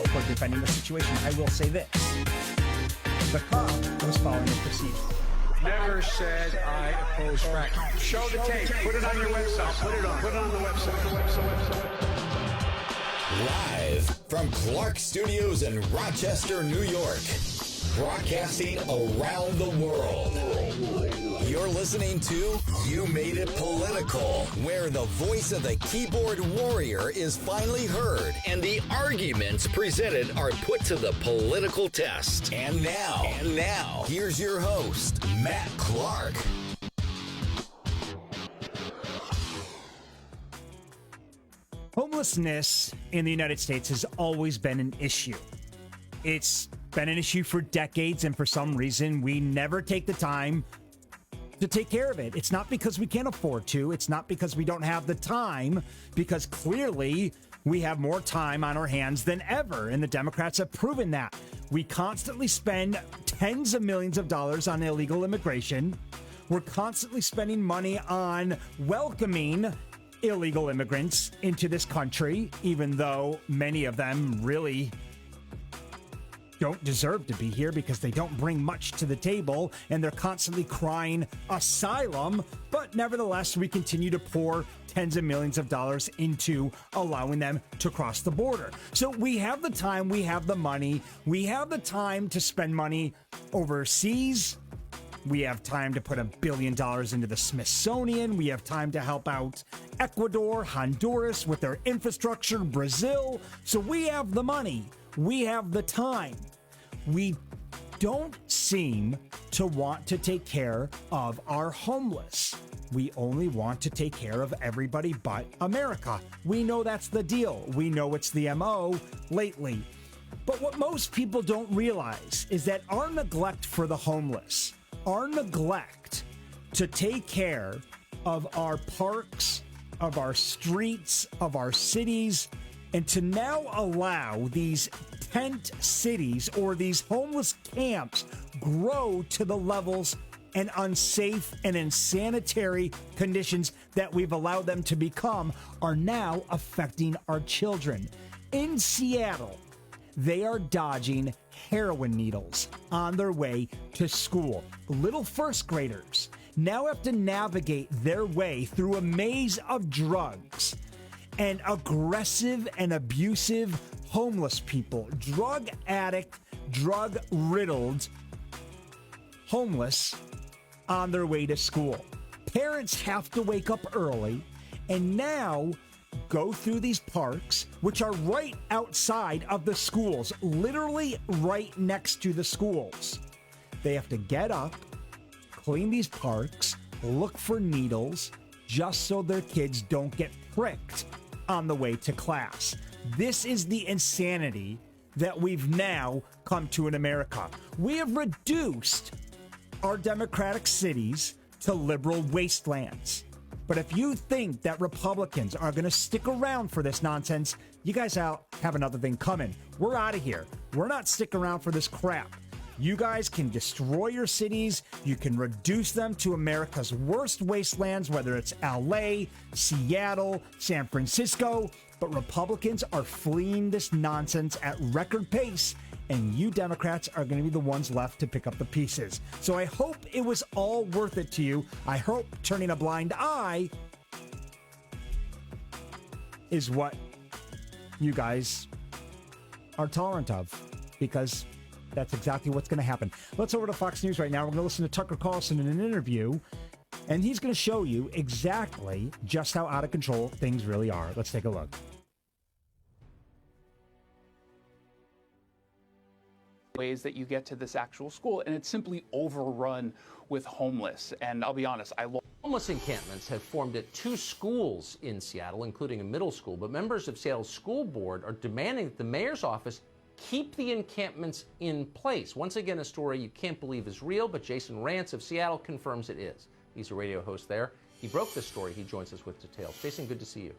for defending the situation. I will say this. The cop was following the procedure. Never said I oppose fracking. Show the tape. Put it on your website. Put it on the website. Live from Clark Studios in Rochester, New York. Broadcasting around the world. You're listening to You Made It Political, where the voice of the keyboard warrior is finally heard and the arguments presented are put to the political test. And now, here's your host, Matt Clark. Homelessness in the United States has always been an issue. It's been an issue for decades, and for some reason, we never take the time to take care of it. It's not because we can't afford to. It's not because we don't have the time, because clearly we have more time on our hands than ever, and the Democrats have proven that. We constantly spend tens of millions of dollars on illegal immigration. We're constantly spending money on welcoming illegal immigrants into this country, even though many of them really don't deserve to be here because they don't bring much to the table and they're constantly crying asylum. But nevertheless, we continue to pour tens of millions of dollars into allowing them to cross the border. So we have the time, we have the money, we have the time to spend money overseas. We have time to put $1 billion into the Smithsonian. We have time to help out Ecuador, Honduras with their infrastructure, Brazil. So we have the money. We have the time. We don't seem to want to take care of our homeless. We only want to take care of everybody but America. We know that's the deal. We know it's the MO lately. But what most people don't realize is that our neglect for the homeless, our neglect to take care of our parks, of our streets, of our cities, and to now allow these tent cities or these homeless camps grow to the levels and unsafe and insanitary conditions that we've allowed them to become are now affecting our children. In Seattle, they are dodging heroin needles on their way to school. Little first graders now have to navigate their way through a maze of drugs and aggressive and abusive homeless people, drug addict, drug-riddled homeless on their way to school. Parents have to wake up early and now go through these parks, which are right outside of the schools, literally right next to the schools. They have to get up, clean these parks, look for needles, just so their kids don't get pricked on the way to class. This is the insanity that we've now come to in America. We have reduced our democratic cities to liberal wastelands. But if you think that Republicans are going to stick around for this nonsense, you guys have another thing coming. We're out of here. We're not sticking around for this crap. You guys can destroy your cities. You can reduce them to America's worst wastelands, whether it's LA, Seattle, San Francisco. But Republicans are fleeing this nonsense at record pace, and you Democrats are going to be the ones left to pick up the pieces. So I hope it was all worth it to you. I hope turning a blind eye is what you guys are tolerant of, because that's exactly what's going to happen. Let's over to Fox News right now. We're going to listen to Tucker Carlson in an interview, and he's going to show you exactly just how out of control things really are. Let's take a look. Ways that you get to this actual school, and it's simply overrun with homeless. And I'll be honest, Homeless encampments have formed at 2 schools in Seattle, including a middle school, but members of Seattle's school board are demanding that the mayor's office keep the encampments in place. Once again, a story you can't believe is real, but Jason Rance of Seattle confirms it is. He's a radio host there. He broke this story. He joins us with details. Jason, good to see you.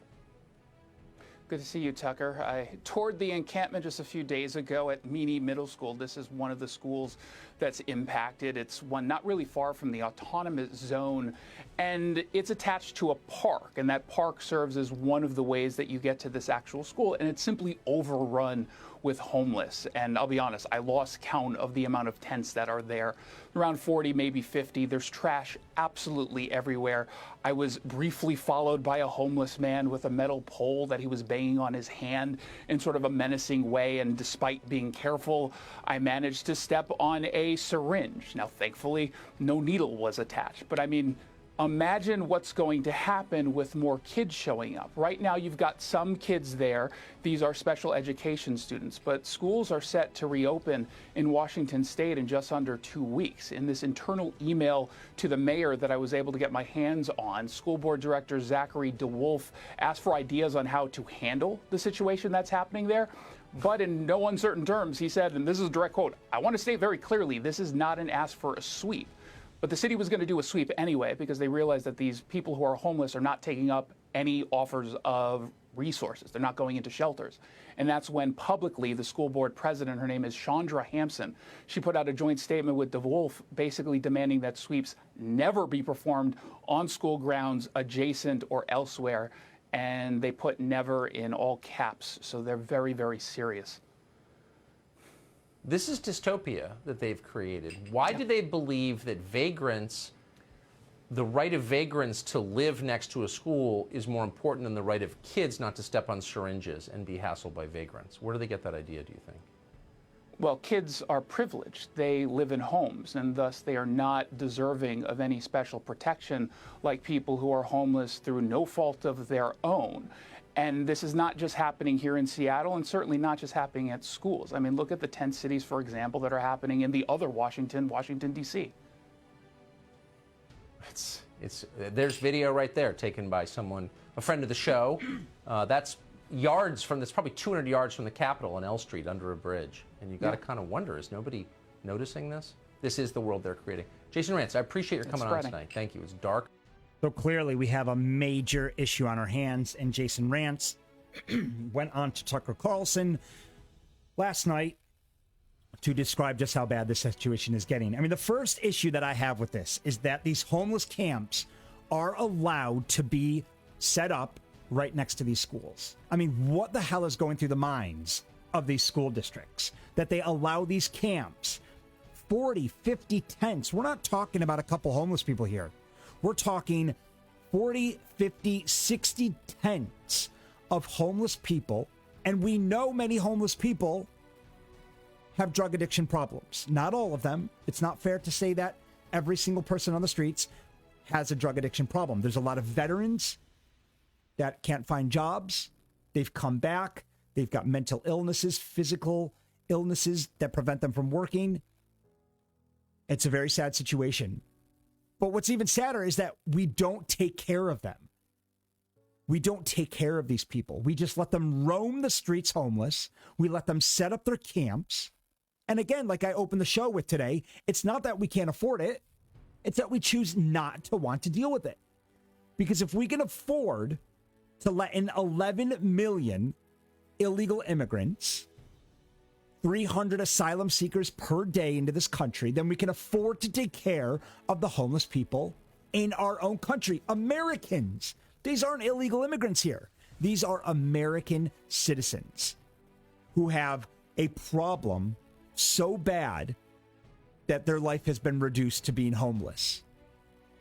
Good to see you, Tucker. I toured the encampment just a few days ago at Meany Middle School. This is one of the schools that's impacted. It's one not really far from the autonomous zone, and it's attached to a park, and that park serves as one of the ways that you get to this actual school, and it's simply overrun with homeless. And I'll be honest, I lost count of the amount of tents that are there. Around 40, maybe 50. There's trash absolutely everywhere. I was briefly followed by a homeless man with a metal pole that he was banging on his hand in sort of a menacing way. And despite being careful, I managed to step on a syringe. Now, thankfully, no needle was attached. But I mean, imagine what's going to happen with more kids showing up. Right now, you've got some kids there. These are special education students, but schools are set to reopen in Washington State in just under 2 weeks. In this internal email to the mayor that I was able to get my hands on, School Board Director Zachary DeWolf asked for ideas on how to handle the situation that's happening there. But in no uncertain terms, he said, and this is a direct quote, "I want to state very clearly, this is not an ask for a sweep." But the city was going to do a sweep anyway because they realized that these people who are homeless are not taking up any offers of resources. They're not going into shelters. And that's when publicly the school board president, her name is Chandra Hampson, she put out a joint statement with DeWolf basically demanding that sweeps never be performed on school grounds adjacent or elsewhere. And they put never in all caps. So they're very, very serious. This is dystopia that they've created. Why do they believe that vagrants, the right of vagrants to live next to a school is more important than the right of kids not to step on syringes and be hassled by vagrants? Where do they get that idea, do you think? Well, kids are privileged. They live in homes, and thus they are not deserving of any special protection like people who are homeless through no fault of their own. And this is not just happening here in Seattle, and certainly not just happening at schools. I mean, look at the 10 cities, for example, that are happening in the other Washington, D.C. There's video right there taken by someone, a friend of the show. That's probably 200 yards from the Capitol on L Street under a bridge. And you got to kind of wonder, is nobody noticing this? This is the world they're creating. Jason Rantz, I appreciate your coming on tonight. Thank you. It's dark. So clearly we have a major issue on our hands, and Jason Rantz went on to Tucker Carlson last night to describe just how bad this situation is getting. I mean, the first issue that I have with this is that these homeless camps are allowed to be set up right next to these schools. I mean, what the hell is going through the minds of these school districts that they allow these camps, 40, 50 tents? We're not talking about a couple homeless people here. We're talking 40, 50, 60 tents of homeless people. And we know many homeless people have drug addiction problems. Not all of them. It's not fair to say that every single person on the streets has a drug addiction problem. There's a lot of veterans that can't find jobs. They've come back. They've got mental illnesses, physical illnesses that prevent them from working. It's a very sad situation. But what's even sadder is that we don't take care of them. We don't take care of these people. We just let them roam the streets homeless. We let them set up their camps. And again, like I opened the show with today, it's not that we can't afford it. It's that we choose not to want to deal with it. Because if we can afford to let in 11 million illegal immigrants, 300 asylum seekers per day into this country, then we can afford to take care of the homeless people in our own country. Americans. These aren't illegal immigrants here. These are American citizens who have a problem so bad that their life has been reduced to being homeless.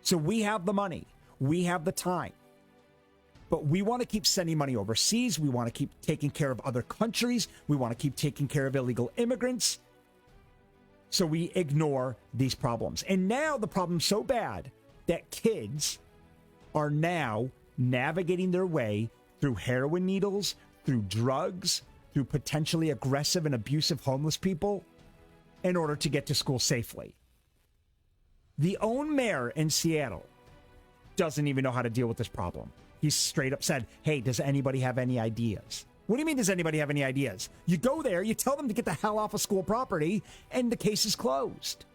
So we have the money. We have the time. But we want to keep sending money overseas. We want to keep taking care of other countries. We want to keep taking care of illegal immigrants. So we ignore these problems. And now the problem's so bad that kids are now navigating their way through heroin needles, through drugs, through potentially aggressive and abusive homeless people in order to get to school safely. The own mayor in Seattle doesn't even know how to deal with this problem. He straight up said, hey, does anybody have any ideas? What do you mean, does anybody have any ideas? You go there, you tell them to get the hell off of school property, and the case is closed.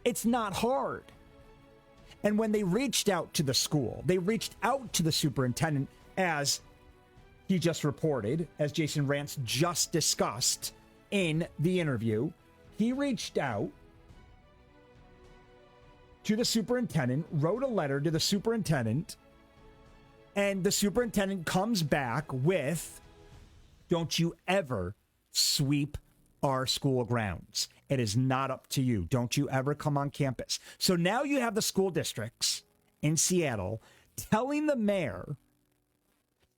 It's not hard. And when they reached out to the school, they reached out to the superintendent, as he just reported, as Jason Rantz just discussed in the interview. He reached out to the superintendent, wrote a letter to the superintendent, and the superintendent comes back with, don't you ever sweep our school grounds. It is not up to you. Don't you ever come on campus. So now you have the school districts in Seattle telling the mayor,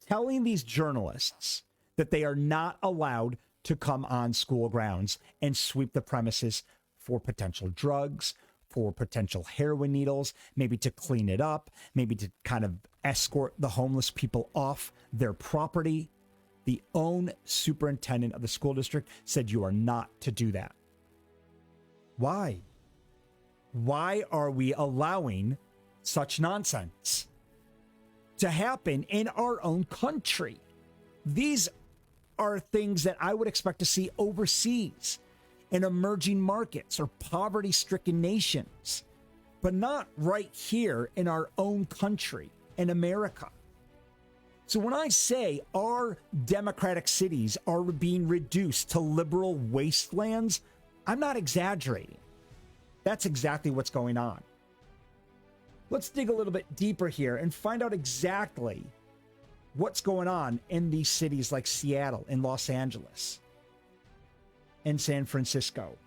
telling these journalists that they are not allowed to come on school grounds and sweep the premises for potential drugs, for potential heroin needles, maybe to clean it up, maybe to kind of escort the homeless people off their property. The own superintendent of the school district said you are not to do that. Why? Why are we allowing such nonsense to happen in our own country? These are things that I would expect to see overseas in emerging markets or poverty-stricken nations, but not right here in our own country, in America. So when I say our democratic cities are being reduced to liberal wastelands, I'm not exaggerating. That's exactly what's going on. Let's dig a little bit deeper here and find out exactly what's going on in these cities like Seattle and Los Angeles and San Francisco.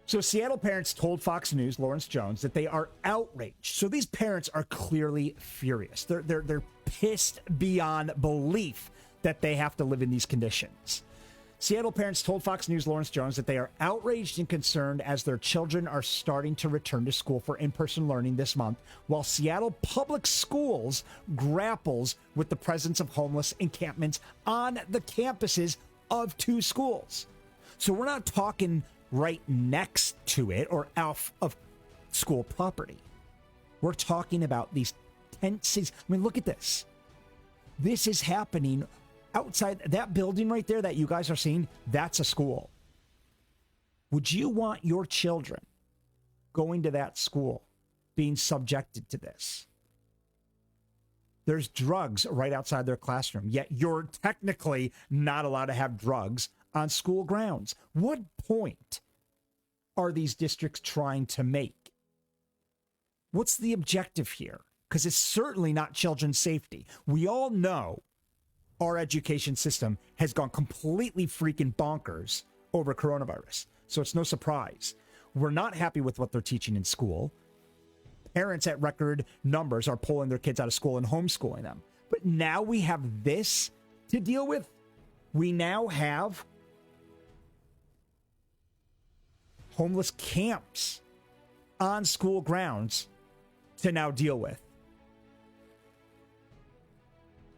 So Seattle parents told Fox News, Lawrence Jones, that they are outraged. So these parents are clearly furious. They're pissed beyond belief that they have to live in these conditions. Seattle parents told Fox News' Lawrence Jones that they are outraged and concerned as their children are starting to return to school for in-person learning this month, while Seattle Public Schools grapples with the presence of homeless encampments on the campuses of 2 schools. So we're not talking right next to it or off of school property. We're talking about these tent cities. I mean, look at this. This is happening outside that building right there that you guys are seeing. That's a school. Would you want your children going to that school being subjected to this? There's drugs right outside their classroom, yet you're technically not allowed to have drugs on school grounds. What point are these districts trying to make? What's the objective here? Because it's certainly not children's safety. We all know our education system has gone completely freaking bonkers over coronavirus. So it's no surprise. We're not happy with what they're teaching in school. Parents at record numbers are pulling their kids out of school and homeschooling them. But now we have this to deal with. We now have homeless camps on school grounds to now deal with.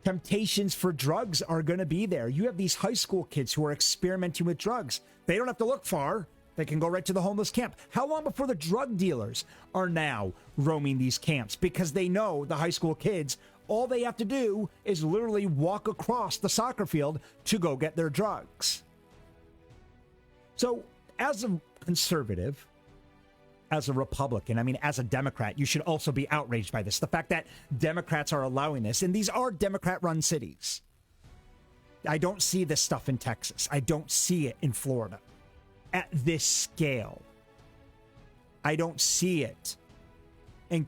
Temptations for drugs are going to be there. You have these high school kids who are experimenting with drugs. They don't have to look far. They can go right to the homeless camp. How long before the drug dealers are now roaming these camps? Because they know the high school kids, all they have to do is literally walk across the soccer field to go get their drugs. So as a conservative, as a Republican, I mean, as a Democrat, you should also be outraged by this. The fact that Democrats are allowing this, and these are Democrat-run cities. I don't see this stuff in Texas. I don't see it in Florida at this scale. I don't see it in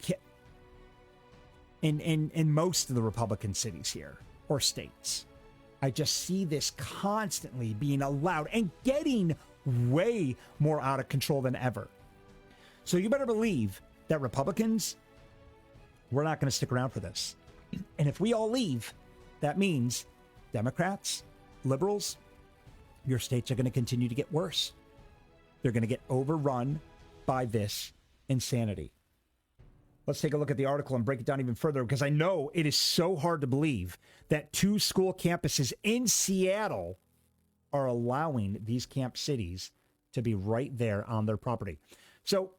most of the Republican cities here or states. I just see this constantly being allowed and getting way more out of control than ever. So you better believe that Republicans, we're not going to stick around for this. And if we all leave, that means Democrats, liberals, your states are going to continue to get worse. They're going to get overrun by this insanity. Let's take a look at the article and break it down even further, because I know it is so hard to believe that 2 school campuses in Seattle are allowing these camp cities to be right there on their property. So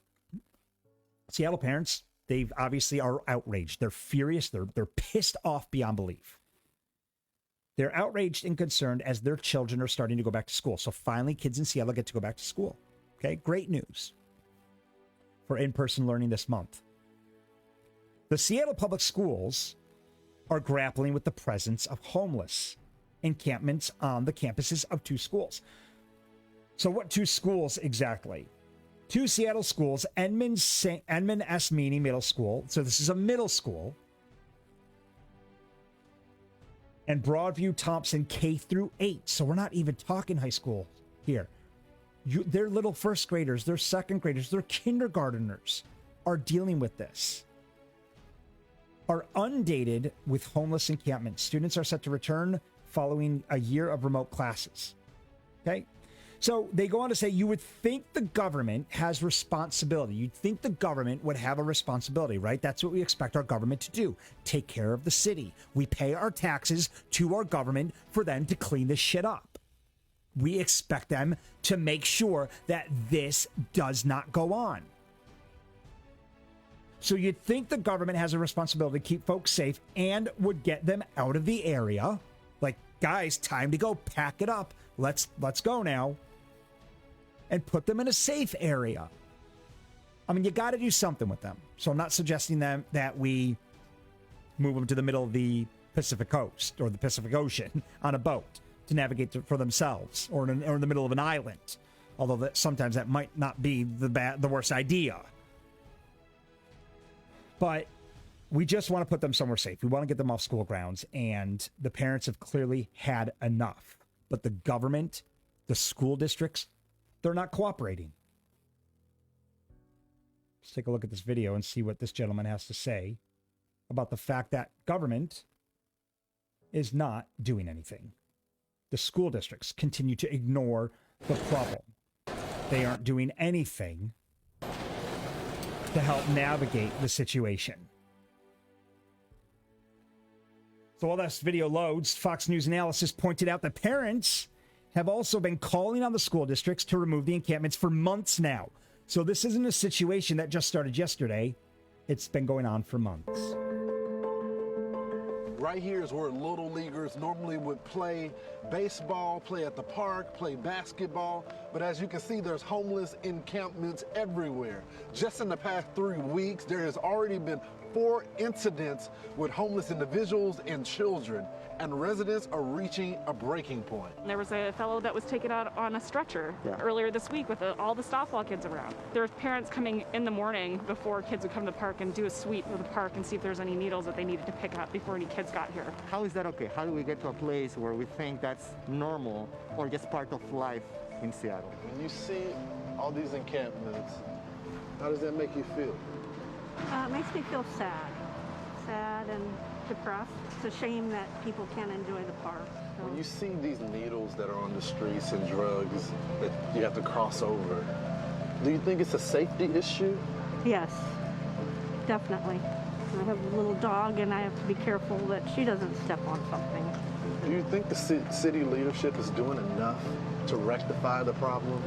Seattle parents, they obviously are outraged. They're furious. They're pissed off beyond belief. They're outraged and concerned as their children are starting to go back to school. So finally, kids in Seattle get to go back to school. Okay, great news for in-person learning this month. The Seattle Public Schools are grappling with the presence of homeless encampments on the campuses of 2 schools. So what 2 schools exactly? 2 Seattle schools, Edmund S. Meany Middle School. So this is a middle school. and Broadview, Thompson, K through 8. So we're not even talking high school here. They're little first graders, they're second graders, they're kindergarteners are dealing with this. Are undated with homeless encampments. Students are set to return following a year of remote classes. Okay? So they go on to say, you would think the government has responsibility. You'd think the government would have a responsibility, right? That's what we expect our government to do. Take care of the city. We pay our taxes to our government for them to clean this shit up. We expect them to make sure that this does not go on. So you'd think the government has a responsibility to keep folks safe and would get them out of the area. Like, guys, time to go. Pack it up. Let's go now. And put them in a safe area. I mean, you got to do something with them. So I'm not suggesting that we move them to the middle of the Pacific coast or the Pacific Ocean on a boat to navigate for themselves, or in the middle of an island. Although sometimes that might not be the worst idea. But we just want to put them somewhere safe. We want to get them off school grounds, and the parents have clearly had enough. But the government, the school districts, they're not cooperating. Let's take a look at this video and see what this gentleman has to say about the fact that government is not doing anything. The school districts continue to ignore the problem. They aren't doing anything to help navigate the situation. So while this video loads, Fox News analysis pointed out that parents have also been calling on the school districts to remove the encampments for months now. So this isn't a situation that just started yesterday. It's been going on for months. Right here is where little leaguers normally would play baseball, play at the park, play basketball. But as you can see, there's homeless encampments everywhere. Just in the past 3 weeks, there has already been 4 incidents with homeless individuals and children, and residents are reaching a breaking point. There was a fellow that was taken out on a stretcher earlier this week with all the Stoffwell kids around. There was parents coming in the morning before kids would come to the park and do a sweep of the park and see if there's any needles that they needed to pick up before any kids got here. How is that okay? How do we get to a place where we think that's normal or just part of life in Seattle? When you see all these encampments, how does that make you feel? It makes me feel sad and depressed. It's a shame that people can't enjoy the park. So. When you see these needles that are on the streets and drugs that you have to cross over, do you think it's a safety issue? Yes, definitely. I have a little dog and I have to be careful that she doesn't step on something. Do you think the city leadership is doing enough to rectify the problem?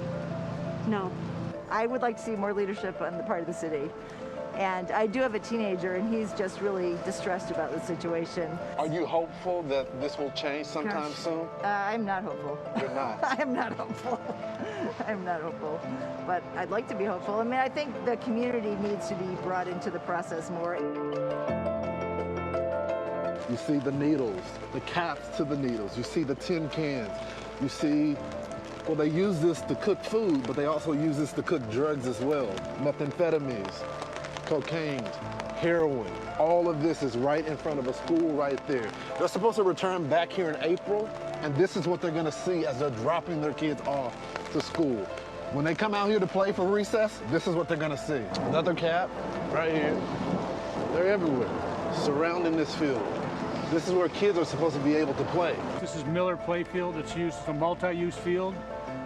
No. I would like to see more leadership on the part of the city. And I do have a teenager, and he's just really distressed about the situation. Are you hopeful that this will change sometime soon? I'm not hopeful. You're not? I am not hopeful. I'm not hopeful. But I'd like to be hopeful. I mean, I think the community needs to be brought into the process more. You see the needles, the caps to the needles. You see the tin cans. You see, well, they use this to cook food, but they also use this to cook drugs as well. Methamphetamines, cocaine, heroin. All of this is right in front of a school right there. They're supposed to return back here in April, and this is what they're gonna see as they're dropping their kids off to school. When they come out here to play for recess, this is what they're gonna see. Another cap right here. They're everywhere, surrounding this field. This is where kids are supposed to be able to play. This is Miller Playfield. It's used as a multi-use field,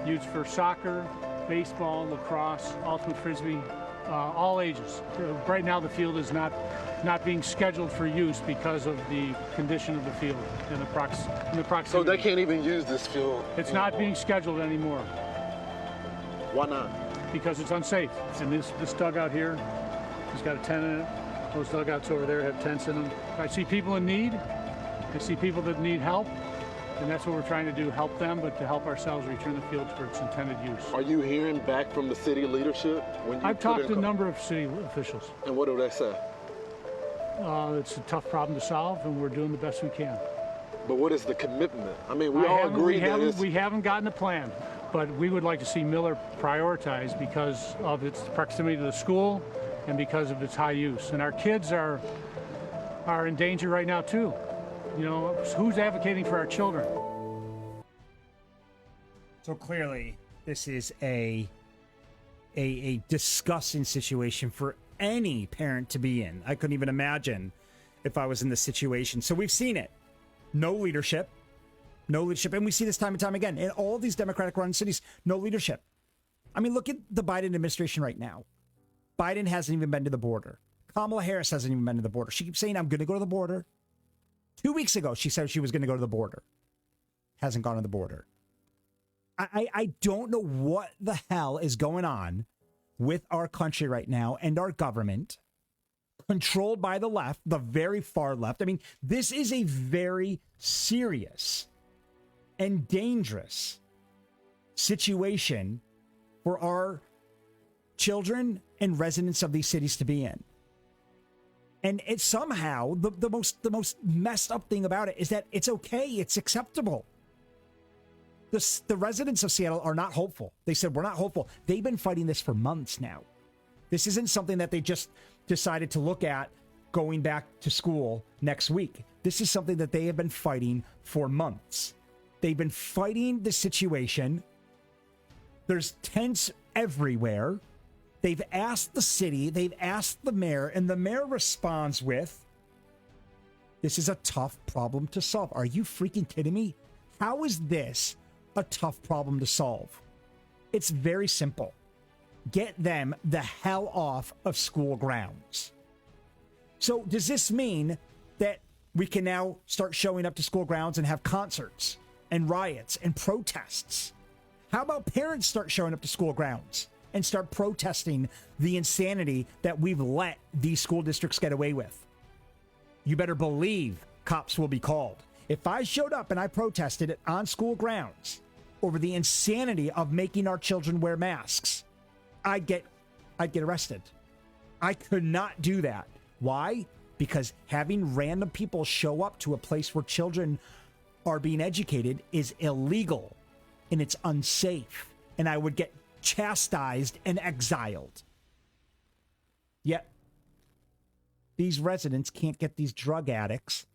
used for soccer, baseball, lacrosse, ultimate frisbee, all ages. Right now the field is not being scheduled for use because of the condition of the field and the proximity. So they can't even use this field It's anymore. not being scheduled anymore. Why not? Because it's unsafe. And this dugout here has got a tent in it. Those dugouts over there have tents in them. I see people in need. I see people that need help. And that's what we're trying to do, help them, but to help ourselves return the field to its intended use. Are you hearing back from the city leadership? When you I've talked to a number of city officials. And what do they say? It's a tough problem to solve, and we're doing the best we can. But what is the commitment? I mean, we all agree that it's... We haven't gotten a plan, but we would like to see Miller prioritized because of its proximity to the school and because of its high use. And our kids are in danger right now, too. You know, who's advocating for our children? So clearly, this is a disgusting situation for any parent to be in. I couldn't even imagine if I was in this situation. So we've seen it. No leadership. And we see this time and time again. In all these Democratic-run cities, no leadership. I mean, look at the Biden administration right now. Biden hasn't even been to the border. Kamala Harris hasn't even been to the border. She keeps saying, I'm going to go to the border. 2 weeks ago, she said she was going to go to the border. Hasn't gone to the border. I don't know what the hell is going on with our country right now and our government, controlled by the left, the very far left. I mean, this is a very serious and dangerous situation for our children and residents of these cities to be in. And it's somehow the most messed up thing about it is that it's okay. It's acceptable. The residents of Seattle are not hopeful. They said, we're not hopeful. They've been fighting this for months now. This isn't something that they just decided to look at going back to school next week. This is something that they have been fighting for months. They've been fighting the situation. There's tents everywhere. They've asked the city, they've asked the mayor, and the mayor responds with, this is a tough problem to solve. Are you freaking kidding me? How is this a tough problem to solve? It's very simple. Get them the hell off of school grounds. So does this mean that we can now start showing up to school grounds and have concerts and riots and protests? How about parents start showing up to school grounds and start protesting the insanity that we've let these school districts get away with? You better believe cops will be called. If I showed up and I protested it on school grounds over the insanity of making our children wear masks, I'd get arrested. I could not do that. Why? Because having random people show up to a place where children are being educated is illegal and it's unsafe, and I would get chastised and exiled. Yet these residents can't get these drug addicts,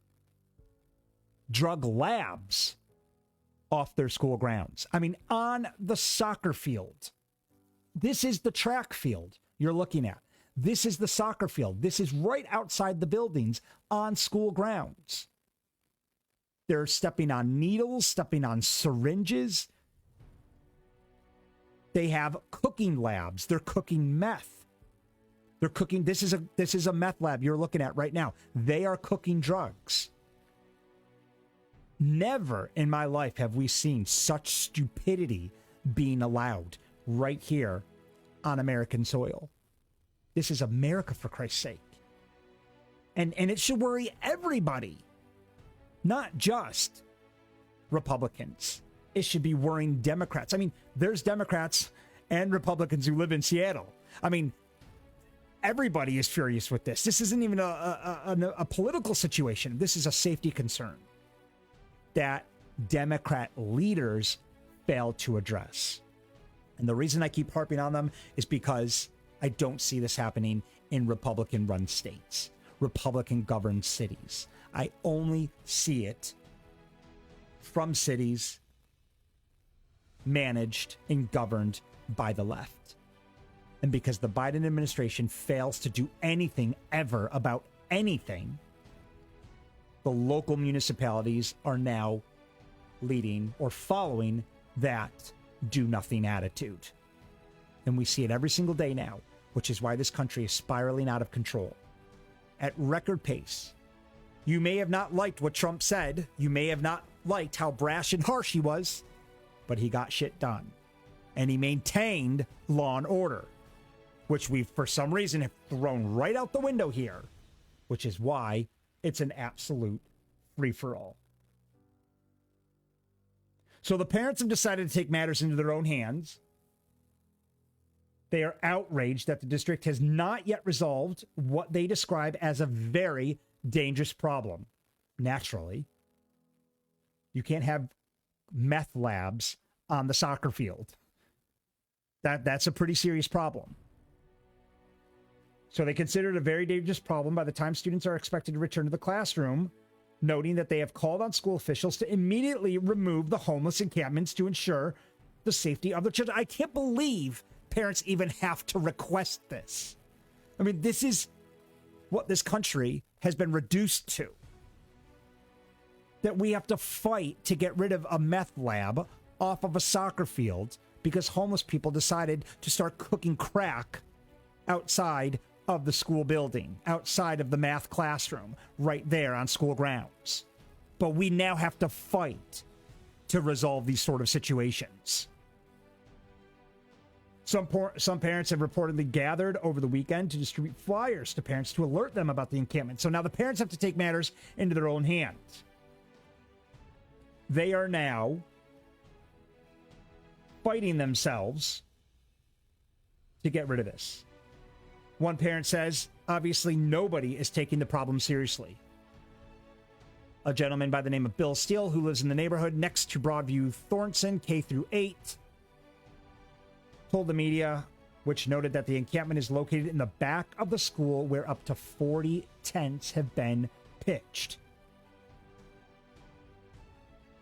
drug labs off their school grounds. I mean, on the soccer field. This is the track field you're looking at. This is the soccer field. This is right outside the buildings on school grounds. They're stepping on needles, stepping on syringes. They have cooking labs. They're cooking meth. They're cooking. This is a meth lab you're looking at right now. They are cooking drugs. Never in my life have we seen such stupidity being allowed right here on American soil. This is America, for Christ's sake. And it should worry everybody, not just Republicans. It should be worrying Democrats. I mean, there's Democrats and Republicans who live in Seattle. I mean, everybody is furious with this. This isn't even a political situation. This is a safety concern that Democrat leaders failed to address. And the reason I keep harping on them is because I don't see this happening in Republican-run states, Republican-governed cities. I only see it from cities managed and governed by the left. And because the Biden administration fails to do anything ever about anything, the local municipalities are now leading or following that do-nothing attitude. And we see it every single day now, which is why this country is spiraling out of control at record pace. You may have not liked what Trump said. You may have not liked how brash and harsh he was, but he got shit done. And he maintained law and order, which we, for some reason, have thrown right out the window here, which is why it's an absolute free-for-all. So the parents have decided to take matters into their own hands. They are outraged that the district has not yet resolved what they describe as a very dangerous problem. Naturally, you can't have meth labs on the soccer field. That's a pretty serious problem. So they consider it a very dangerous problem. By the time students are expected to return to the classroom, noting that they have called on school officials to immediately remove the homeless encampments to ensure the safety of their children. I can't believe parents even have to request this. I mean, this is what this country has been reduced to. That we have to fight to get rid of a meth lab off of a soccer field because homeless people decided to start cooking crack outside of the school building, outside of the math classroom, right there on school grounds. But we now have to fight to resolve these sort of situations. Some parents have reportedly gathered over the weekend to distribute flyers to parents to alert them about the encampment. So now the parents have to take matters into their own hands. They are now fighting themselves to get rid of this. One parent says, obviously nobody is taking the problem seriously. A gentleman by the name of Bill Steele, who lives in the neighborhood next to Broadview Thornton, K through 8, told the media, which noted that the encampment is located in the back of the school where up to 40 tents have been pitched.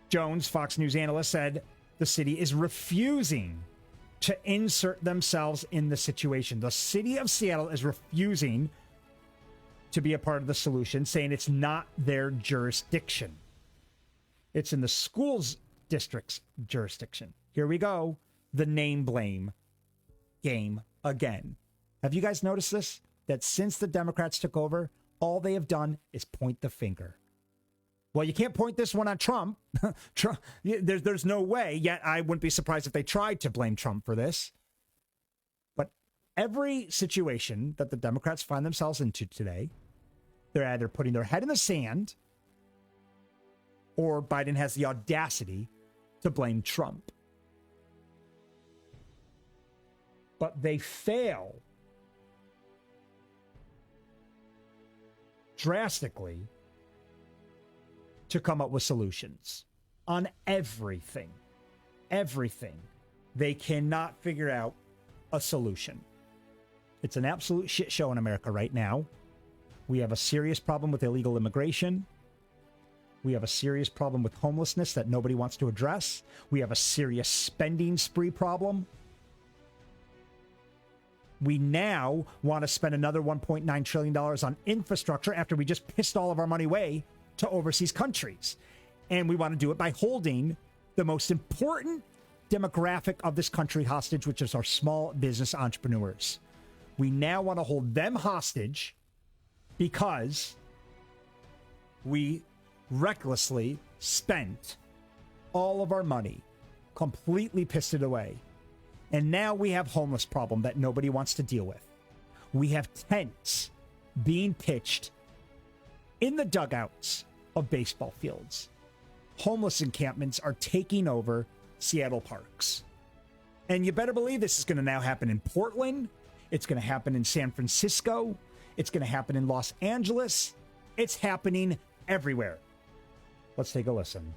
Jones, Fox News analyst, said the city is refusing to insert themselves in the situation. The city of Seattle is refusing to be a part of the solution, saying it's not their jurisdiction. It's in the school's district's jurisdiction. Here we go. The name blame game again. Have you guys noticed this? That since the Democrats took over, all they have done is point the finger. Well, you can't point this one on Trump. There's no way, yet I wouldn't be surprised if they tried to blame Trump for this. But every situation that the Democrats find themselves into today, they're either putting their head in the sand or Biden has the audacity to blame Trump. But they fail drastically to come up with solutions on everything. Everything. They cannot figure out a solution. It's an absolute shit show in America right now. We have a serious problem with illegal immigration. We have a serious problem with homelessness that nobody wants to address. We have a serious spending spree problem. We now want to spend another $1.9 trillion on infrastructure after we just pissed all of our money away to overseas countries. And we want to do it by holding the most important demographic of this country hostage, which is our small business entrepreneurs. We now want to hold them hostage because we recklessly spent all of our money, completely pissed it away. And now we have homeless problem that nobody wants to deal with. We have tents being pitched in the dugouts of baseball fields. Homeless encampments are taking over Seattle parks. And you better believe this is going to now happen in Portland. It's going to happen in San Francisco. It's going to happen in Los Angeles. It's happening everywhere. Let's take a listen.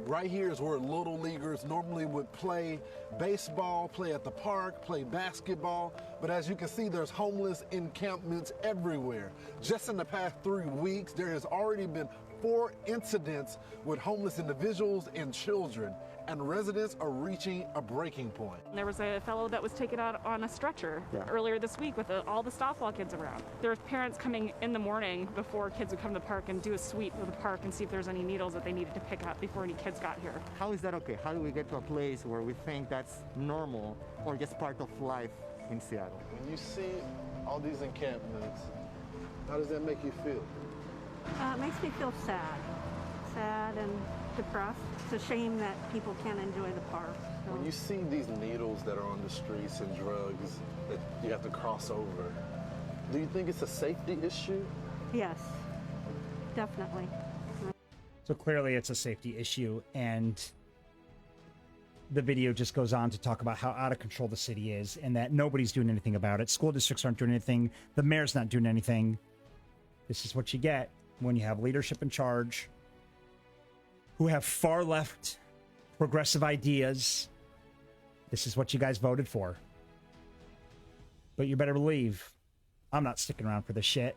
Right here is where little leaguers normally would play baseball, play at the park, play basketball. But as you can see, there's homeless encampments everywhere. Just in the past 3 weeks, there has already been 4 incidents with homeless individuals and children, and residents are reaching a breaking point. There was a fellow that was taken out on a stretcher earlier this week with all the softball kids around. There was parents coming in the morning before kids would come to the park and do a sweep of the park and see if there's any needles that they needed to pick up before any kids got here. How is that okay? How do we get to a place where we think that's normal or just part of life in Seattle? When you see all these encampments, how does that make you feel? It makes me feel sad and depressed. It's a shame that people can't enjoy the park. So. When you see these needles that are on the streets and drugs that you have to cross over, do you think it's a safety issue? Yes, definitely. So clearly it's a safety issue, and the video just goes on to talk about how out of control the city is and that nobody's doing anything about it. School districts aren't doing anything. The mayor's not doing anything. This is what you get when you have leadership in charge who have far left progressive ideas. This is what you guys voted for. But you better believe I'm not sticking around for this shit.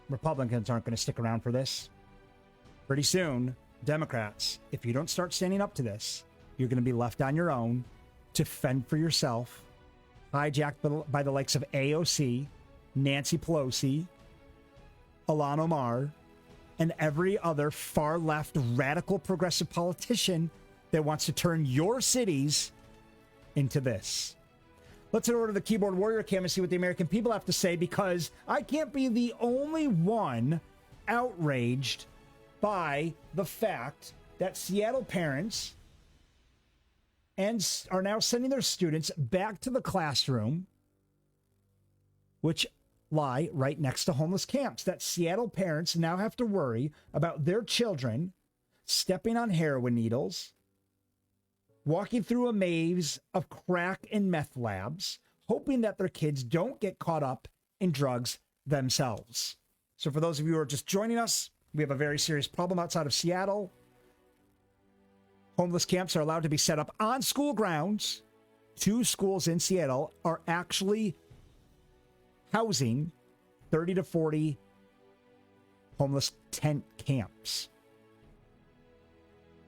Republicans aren't going to stick around for this. Pretty soon, Democrats, if you don't start standing up to this, you're going to be left on your own to fend for yourself, hijacked by the likes of AOC, Nancy Pelosi, Ilhan Omar, and every other far-left radical progressive politician that wants to turn your cities into this. Let's head over to the Keyboard Warrior Cam and see what the American people have to say, because I can't be the only one outraged by the fact that Seattle parents are now sending their students back to the classroom, which lie right next to homeless camps. That Seattle parents now have to worry about their children stepping on heroin needles, walking through a maze of crack and meth labs, hoping that their kids don't get caught up in drugs themselves. So for those of you who are just joining us, we have a very serious problem outside of Seattle. Homeless camps are allowed to be set up on school grounds. 2 schools in Seattle are actually housing 30 to 40 homeless tent camps.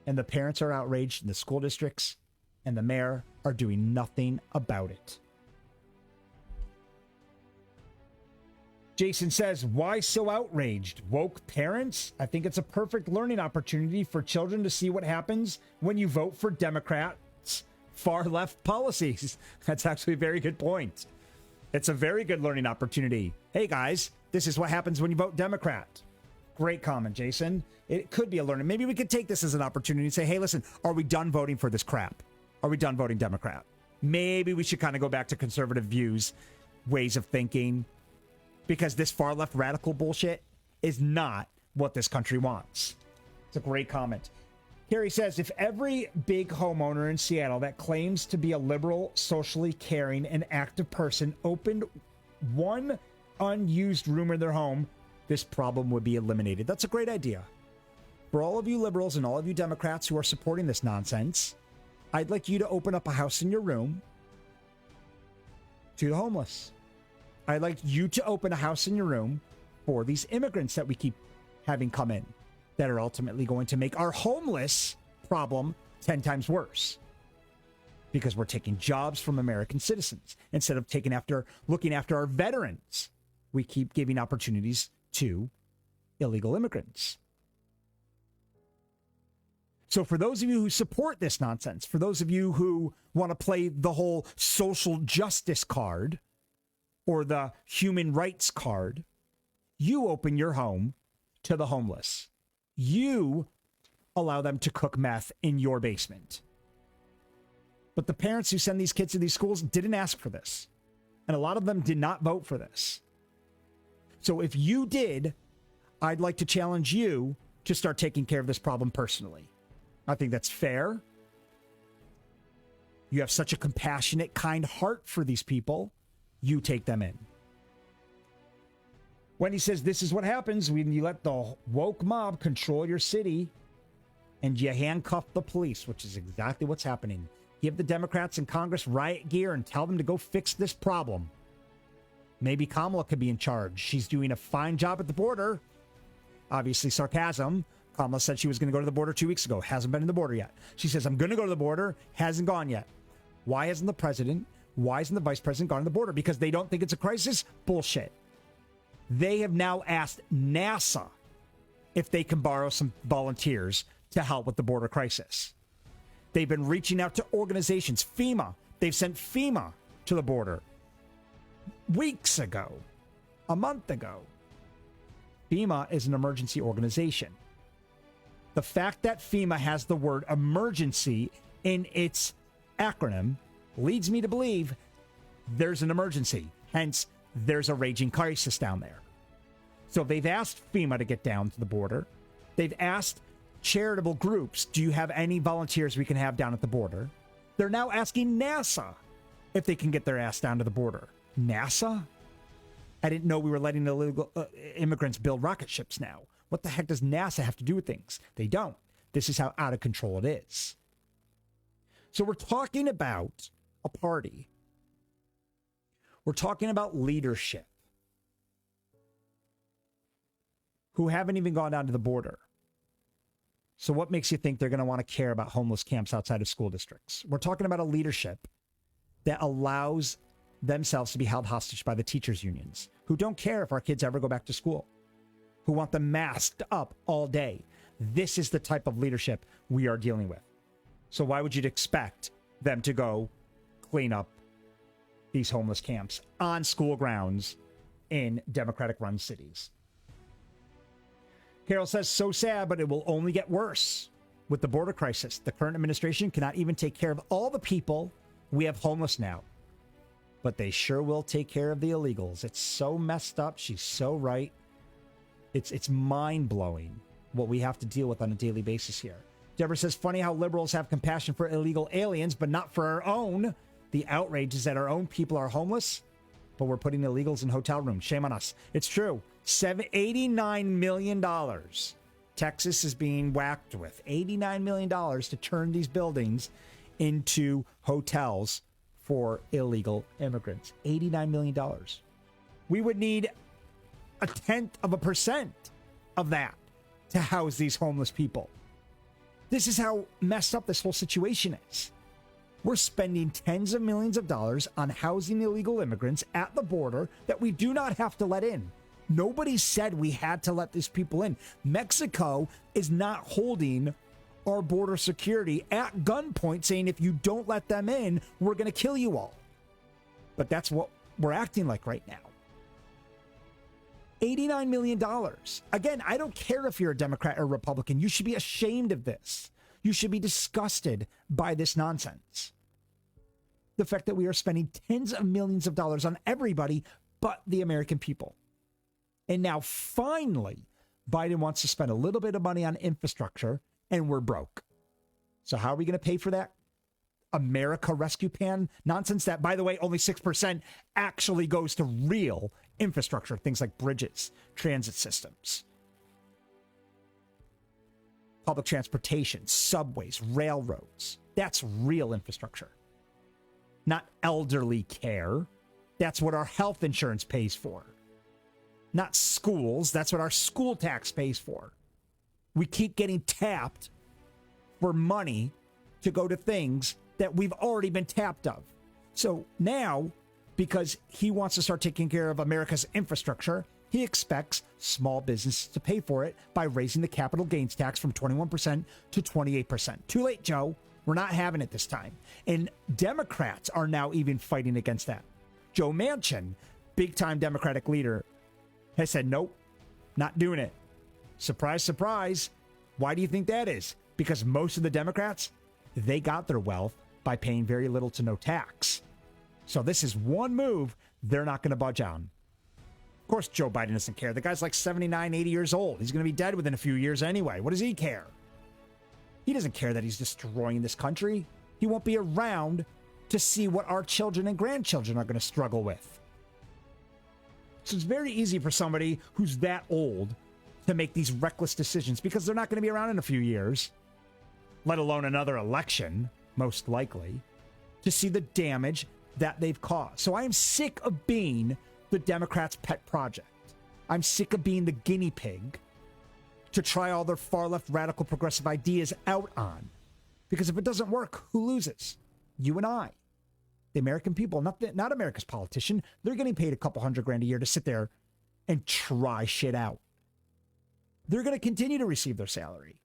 And the parents are outraged, and the school districts and the mayor are doing nothing about it. Jason says, why so outraged? Woke parents? I think it's a perfect learning opportunity for children to see what happens when you vote for Democrats' far left policies. That's actually a very good point. It's a very good learning opportunity. Hey guys, this is what happens when you vote Democrat. Great comment, Jason. It could be a learning. Maybe we could take this as an opportunity and say, hey, listen, are we done voting for this crap? Are we done voting Democrat? Maybe we should kind of go back to conservative views, ways of thinking, because this far left radical bullshit is not what this country wants. It's a great comment. Carrie says, if every big homeowner in Seattle that claims to be a liberal, socially caring, and active person opened one unused room in their home, this problem would be eliminated. That's a great idea. For all of you liberals and all of you Democrats who are supporting this nonsense, I'd like you to open up a house in your room to the homeless. I'd like you to open a house in your room for these immigrants that we keep having come in, that are ultimately going to make our homeless problem 10 times worse, because we're taking jobs from American citizens instead of looking after our veterans. We keep giving opportunities to illegal immigrants. So for those of you who support this nonsense, for those of you who want to play the whole social justice card or the human rights card, you open your home to the homeless. You allow them to cook meth in your basement. But the parents who send these kids to these schools didn't ask for this. And a lot of them did not vote for this. So if you did, I'd like to challenge you to start taking care of this problem personally. I think that's fair. You have such a compassionate, kind heart for these people. You take them in. Wendy says, this is what happens when you let the woke mob control your city and you handcuff the police, which is exactly what's happening. Give the Democrats in Congress riot gear and tell them to go fix this problem. Maybe Kamala could be in charge. She's doing a fine job at the border. Obviously, sarcasm. Kamala said she was going to go to the border 2 weeks ago. Hasn't been in the border yet. She says, I'm going to go to the border. Hasn't gone yet. Why hasn't the president? Why isn't the vice president gone to the border? Because they don't think it's a crisis? Bullshit. They have now asked NASA if they can borrow some volunteers to help with the border crisis. They've been reaching out to organizations. FEMA. They've sent FEMA to the border weeks ago, a month ago. FEMA is an emergency organization. The fact that FEMA has the word emergency in its acronym leads me to believe there's an emergency. Hence, there's a raging crisis down there. So they've asked FEMA to get down to the border. They've asked charitable groups, do you have any volunteers we can have down at the border? They're now asking NASA if they can get their ass down to the border. NASA? I didn't know we were letting illegal immigrants build rocket ships now. What the heck does NASA have to do with things? They don't. This is how out of control it is. So we're talking about a party. We're talking about leadership. who haven't even gone down to the border. So what makes you think they're going to want to care about homeless camps outside of school districts? We're talking about a leadership that allows themselves to be held hostage by the teachers' unions, who don't care if our kids ever go back to school, who want them masked up all day. This is the type of leadership we are dealing with. So why would you expect them to go clean up these homeless camps on school grounds in Democratic-run cities? Carol says, so sad, but it will only get worse with the border crisis. The current administration cannot even take care of all the people we have homeless now, but they sure will take care of the illegals. It's so messed up. She's so right. It's mind-blowing what we have to deal with on a daily basis here. Deborah says, funny how liberals have compassion for illegal aliens, but not for our own. The outrage is that our own people are homeless, but we're putting illegals in hotel rooms. Shame on us. It's true. $89 million. Texas is being whacked with $89 million to turn these buildings into hotels for illegal immigrants. $89 million. We would need 0.1% of that to house these homeless people. This is how messed up this whole situation is. We're spending tens of millions of dollars on housing illegal immigrants at the border that we do not have to let in. Nobody said we had to let these people in. Mexico is not holding our border security at gunpoint, saying if you don't let them in, we're going to kill you all. But that's what we're acting like right now. $89 million. Again, I don't care if you're a Democrat or Republican. You should be ashamed of this. You should be disgusted by this nonsense. The fact that we are spending tens of millions of dollars on everybody but the American people. And now finally, Biden wants to spend a little bit of money on infrastructure and we're broke. So how are we going to pay for that? America Rescue Plan nonsense that, by the way, only 6% actually goes to real infrastructure, things like bridges, transit systems, public transportation, subways, railroads. That's real infrastructure, not elderly care. That's what our health insurance pays for. Not schools. That's what our school tax pays for. We keep getting tapped for money to go to things that we've already been tapped of. So now, because he wants to start taking care of America's infrastructure, he expects small businesses to pay for it by raising the capital gains tax from 21% to 28%. Too late, Joe. We're not having it this time. And Democrats are now even fighting against that. Joe Manchin, big-time Democratic leader, has said, nope, not doing it. Surprise, surprise. Why do you think that is? Because most of the Democrats, they got their wealth by paying very little to no tax. So this is one move they're not going to budge on. Of course, Joe Biden doesn't care. The guy's like 79, 80 years old. He's going to be dead within a few years anyway. What does he care? He doesn't care that he's destroying this country. He won't be around to see what our children and grandchildren are going to struggle with. So it's very easy for somebody who's that old to make these reckless decisions because they're not going to be around in a few years, let alone another election, most likely, to see the damage that they've caused. So I am sick of being the Democrats' pet project. I'm sick of being the guinea pig to try all their far-left radical progressive ideas out on. Because if it doesn't work, who loses? You and I. The American people, not America's politician. They're getting paid a couple $100,000 a year to sit there and try shit out. They're going to continue to receive their salary.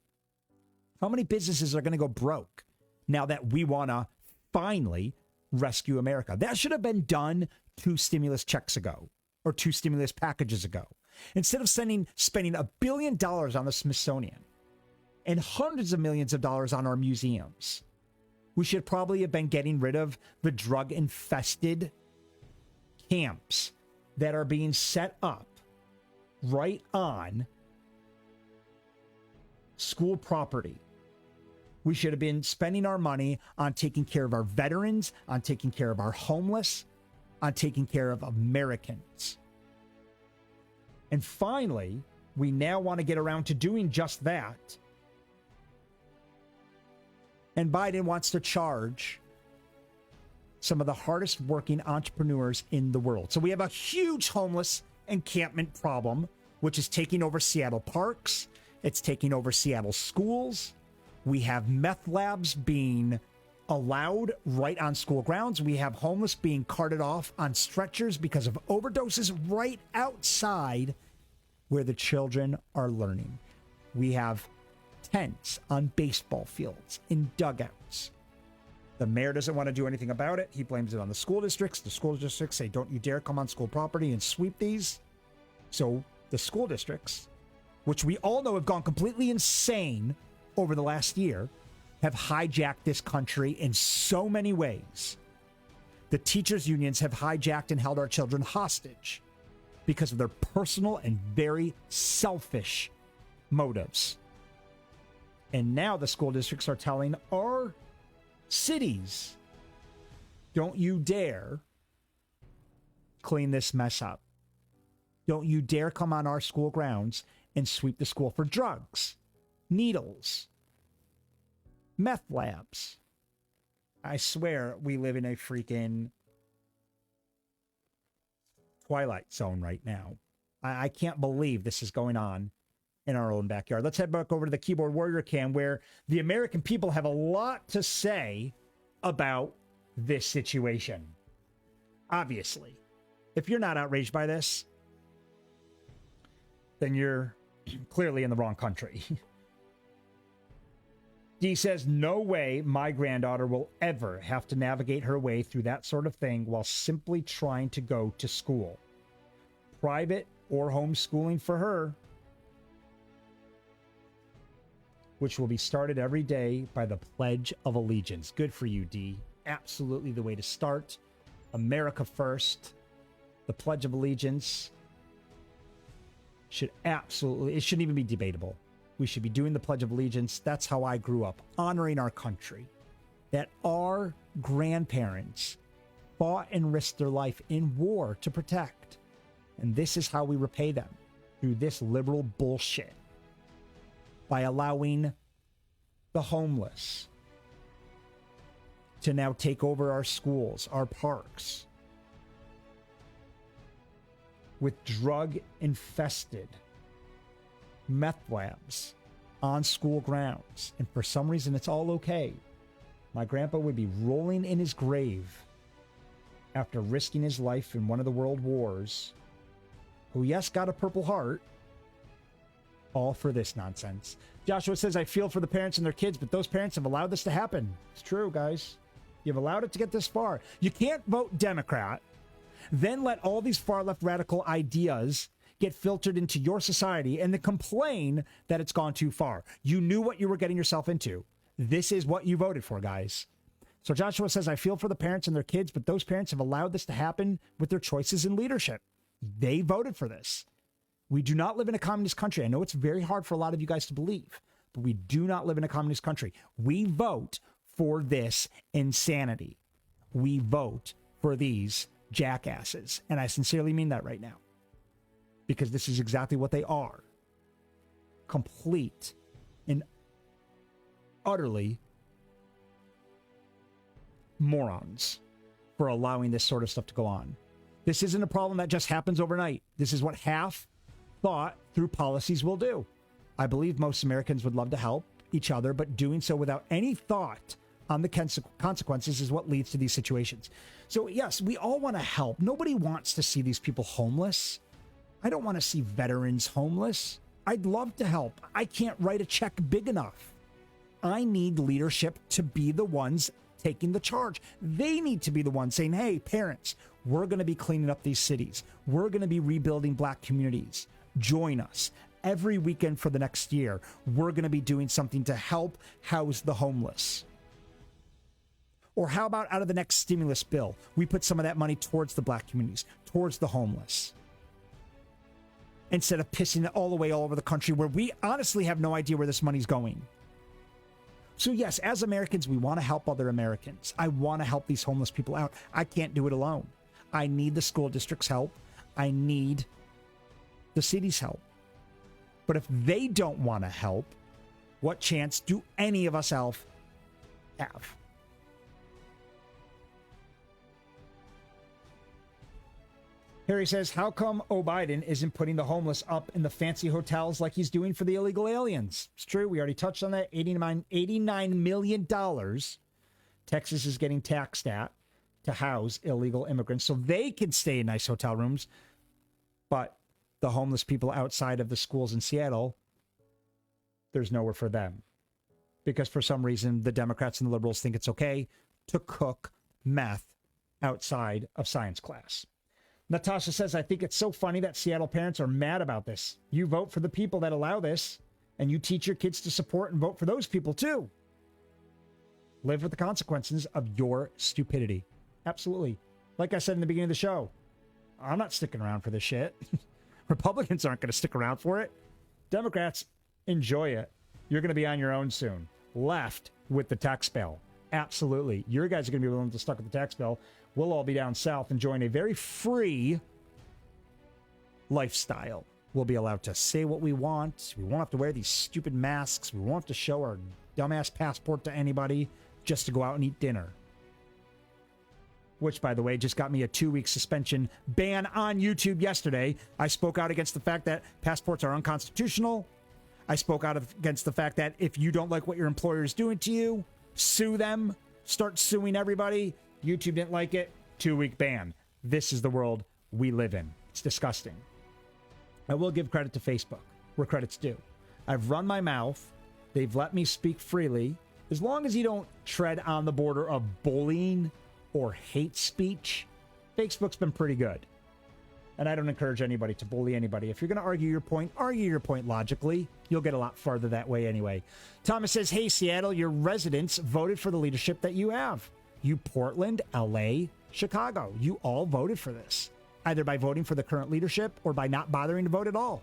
How many businesses are going to go broke now that we want to finally rescue America? That should have been done 2 stimulus checks ago or 2 stimulus packages ago. Instead of spending $1 billion on the Smithsonian and hundreds of millions of dollars on our museums, we should probably have been getting rid of the drug-infested camps that are being set up right on school property. We should have been spending our money on taking care of our veterans, on taking care of our homeless, on taking care of Americans. And finally, we now want to get around to doing just that. And Biden wants to charge some of the hardest working entrepreneurs in the world. So we have a huge homeless encampment problem which is taking over Seattle parks. It's taking over Seattle schools. We have meth labs being allowed right on school grounds. We have homeless being carted off on stretchers because of overdoses right outside where the children are learning. We have tents on baseball fields, in dugouts. The mayor doesn't want to do anything about it. He blames it on the school districts. The school districts say, don't you dare come on school property and sweep these. So the school districts, which we all know have gone completely insane over the last year, have hijacked this country in so many ways. The teachers' unions have hijacked and held our children hostage because of their personal and very selfish motives. And now the school districts are telling our cities, don't you dare clean this mess up. Don't you dare come on our school grounds and sweep the school for drugs, needles, meth labs. I swear we live in a freaking Twilight Zone right now. I can't believe this is going on in our own backyard. Let's head back over to the Keyboard Warrior Cam, where the American people have a lot to say about this situation. Obviously, if you're not outraged by this, then you're clearly in the wrong country. Dee says, no way my granddaughter will ever have to navigate her way through that sort of thing while simply trying to go to school. Private or homeschooling for her, which will be started every day by the Pledge of Allegiance. Good for you, Dee. Absolutely the way to start. America first. The Pledge of Allegiance should absolutely, it shouldn't even be debatable. We should be doing the Pledge of Allegiance. That's how I grew up, honoring our country, that our grandparents fought and risked their life in war to protect. And this is how we repay them, through this liberal bullshit, by allowing the homeless to now take over our schools, our parks, with drug-infested meth labs on school grounds. And for some reason, it's all okay. My grandpa would be rolling in his grave after risking his life in one of the world wars, who, yes, got a Purple Heart, all for this nonsense. Joshua says, I feel for the parents and their kids, but those parents have allowed this to happen. It's true, guys. You've allowed it to get this far. You can't vote Democrat, then let all these far-left radical ideas get filtered into your society and then complain that it's gone too far. You knew what you were getting yourself into. This is what you voted for, guys. So Joshua says, I feel for the parents and their kids, but those parents have allowed this to happen with their choices in leadership. They voted for this. We do not live in a communist country. I know it's very hard for a lot of you guys to believe, but we do not live in a communist country. We vote for this insanity. We vote for these jackasses. And I sincerely mean that right now, because this is exactly what they are. Complete and utterly morons for allowing this sort of stuff to go on. This isn't a problem that just happens overnight. This is what half thought through policies will do. I believe most Americans would love to help each other, but doing so without any thought on the consequences is what leads to these situations. So yes, we all want to help. Nobody wants to see these people homeless. I don't want to see veterans homeless. I'd love to help. I can't write a check big enough. I need leadership to be the ones taking the charge. They need to be the ones saying, hey, parents, we're going to be cleaning up these cities. We're going to be rebuilding black communities. Join us. Every weekend for the next year, we're going to be doing something to help house the homeless. Or how about out of the next stimulus bill, we put some of that money towards the black communities, towards the homeless, instead of pissing it all away all over the country where we honestly have no idea where this money's going. So yes, as Americans, we want to help other Americans. I want to help these homeless people out. I can't do it alone. I need the school district's help. I need the city's help. But if they don't want to help, what chance do any of us else have? Harry says, how come Biden isn't putting the homeless up in the fancy hotels like he's doing for the illegal aliens? It's true. We already touched on that. $89 million Texas is getting taxed at to house illegal immigrants so they can stay in nice hotel rooms. But the homeless people outside of the schools in Seattle, there's nowhere for them. Because for some reason, the Democrats and the liberals think it's okay to cook meth outside of science class. Natasha says, I think it's so funny that Seattle parents are mad about this. You vote for the people that allow this, and you teach your kids to support and vote for those people too. Live with the consequences of your stupidity. Absolutely. Like I said in the beginning of the show, I'm not sticking around for this shit. Republicans aren't going to stick around for it. Democrats, enjoy it. You're going to be on your own soon. Left with the tax bill. Absolutely. Your guys are going to be willing to stuck with the tax bill. We'll all be down south enjoying a very free lifestyle. We'll be allowed to say what we want. We won't have to wear these stupid masks. We won't have to show our dumbass passport to anybody just to go out and eat dinner. Which, by the way, just got me a 2-week suspension ban on YouTube yesterday. I spoke out against the fact that passports are unconstitutional. I spoke out against the fact that if you don't like what your employer is doing to you, sue them. Start suing everybody. YouTube didn't like it. 2-week ban. This is the world we live in. It's disgusting. I will give credit to Facebook, where credit's due. I've run my mouth. They've let me speak freely. As long as you don't tread on the border of bullying or hate speech, Facebook's been pretty good. And I don't encourage anybody to bully anybody. If you're going to argue your point logically. You'll get a lot farther that way anyway. Thomas says, hey, Seattle, your residents voted for the leadership that you have. You Portland, LA, Chicago, you all voted for this, either by voting for the current leadership or by not bothering to vote at all.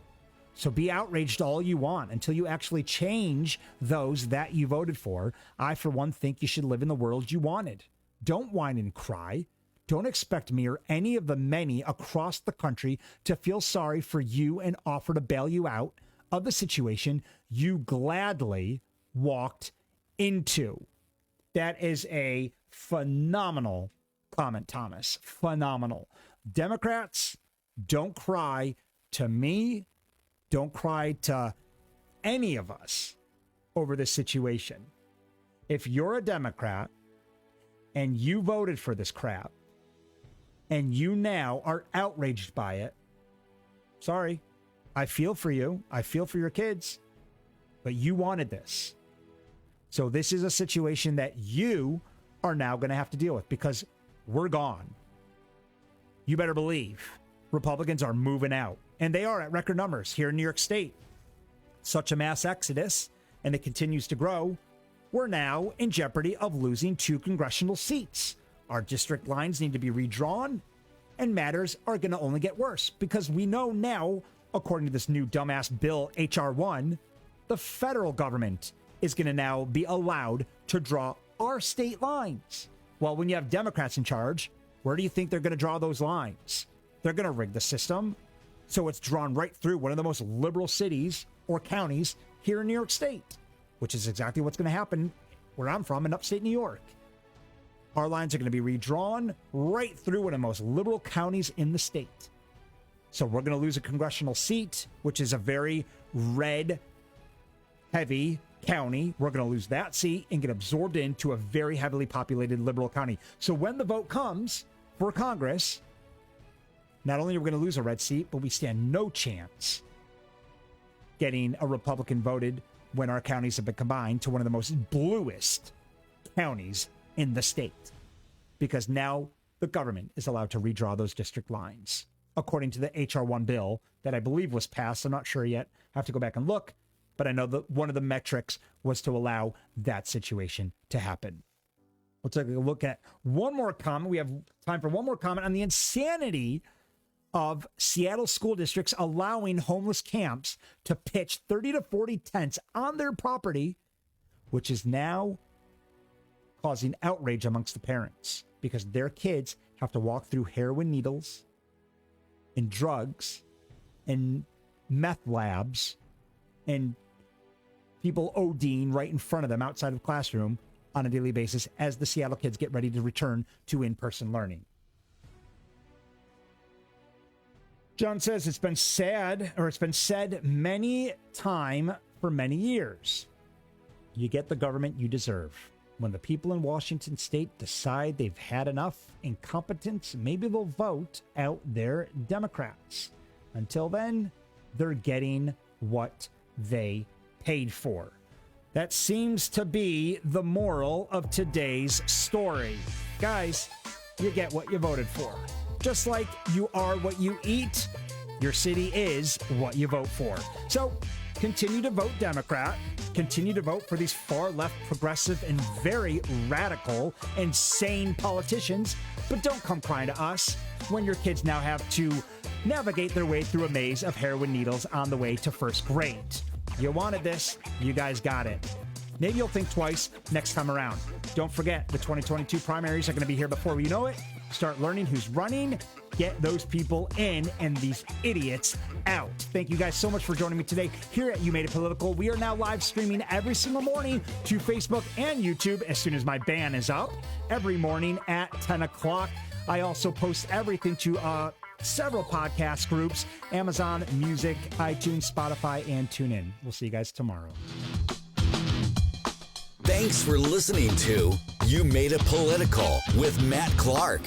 So be outraged all you want until you actually change those that you voted for. I, for one, think you should live in the world you wanted. Don't whine and cry. Don't expect me or any of the many across the country to feel sorry for you and offer to bail you out of the situation you gladly walked into. That is a phenomenal comment, Thomas. Phenomenal. Democrats, don't cry to me. Don't cry to any of us over this situation. If you're a Democrat and you voted for this crap and you now are outraged by it, sorry, I feel for you. I feel for your kids, but you wanted this. So this is a situation that you are now going to have to deal with because we're gone. You better believe Republicans are moving out, and they are at record numbers here in New York State. Such a mass exodus, and it continues to grow. We're now in jeopardy of losing 2 congressional seats. Our district lines need to be redrawn, and matters are going to only get worse because we know now, according to this new dumbass bill, H.R. 1, the federal government is going to now be allowed to draw our state lines. Well, when you have Democrats in charge, where do you think they're going to draw those lines? They're going to rig the system so it's drawn right through one of the most liberal cities or counties here in New York State, which is exactly what's going to happen where I'm from in upstate New York. Our lines are going to be redrawn right through one of the most liberal counties in the state. So we're going to lose a congressional seat, which is a very red-heavy county. We're going to lose that seat and get absorbed into a very heavily populated liberal county. So when the vote comes for Congress, not only are we going to lose a red seat, but we stand no chance getting a Republican voted when our counties have been combined to one of the most bluest counties in the state. Because now the government is allowed to redraw those district lines, according to the H.R. 1 bill that I believe was passed. I'm not sure yet. I have to go back and look. But I know that one of the metrics was to allow that situation to happen. We'll take a look at one more comment. We have time for one more comment on the insanity of Seattle school districts allowing homeless camps to pitch 30 to 40 tents on their property, which is now causing outrage amongst the parents because their kids have to walk through heroin needles and drugs and meth labs and people ODing right in front of them outside of the classroom on a daily basis as the Seattle kids get ready to return to in-person learning. John says it's been said many times for many years. You get the government you deserve. When the people in Washington state decide they've had enough incompetence, maybe they'll vote out their Democrats. Until then, they're getting what they paid for. That seems to be the moral of today's story. Guys, you get what you voted for. Just like you are what you eat, your city is what you vote for. So continue to vote Democrat. Continue to vote for these far left, progressive, and very radical, insane politicians. But don't come crying to us when your kids now have to navigate their way through a maze of heroin needles on the way to first grade. You wanted this, you guys got it. Maybe you'll think twice next time around. Don't forget, the 2022 primaries are going to be here before you know it. Start learning who's running, get those people in, and these idiots out. Thank you guys so much for joining me today here at You Made It Political. We are now live streaming every single morning to Facebook and YouTube as soon as my ban is up, every morning at 10 o'clock. I also post everything to several podcast groups, Amazon Music, iTunes, Spotify, and TuneIn. We'll see you guys tomorrow. Thanks for listening to You Made It Political with Matt Clark.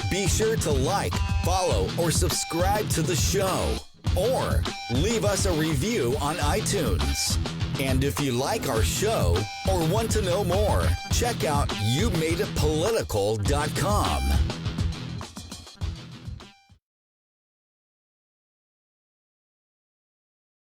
Be sure to like, follow, or subscribe to the show, or leave us a review on iTunes. And if you like our show or want to know more, check out YouMadeItPolitical.com.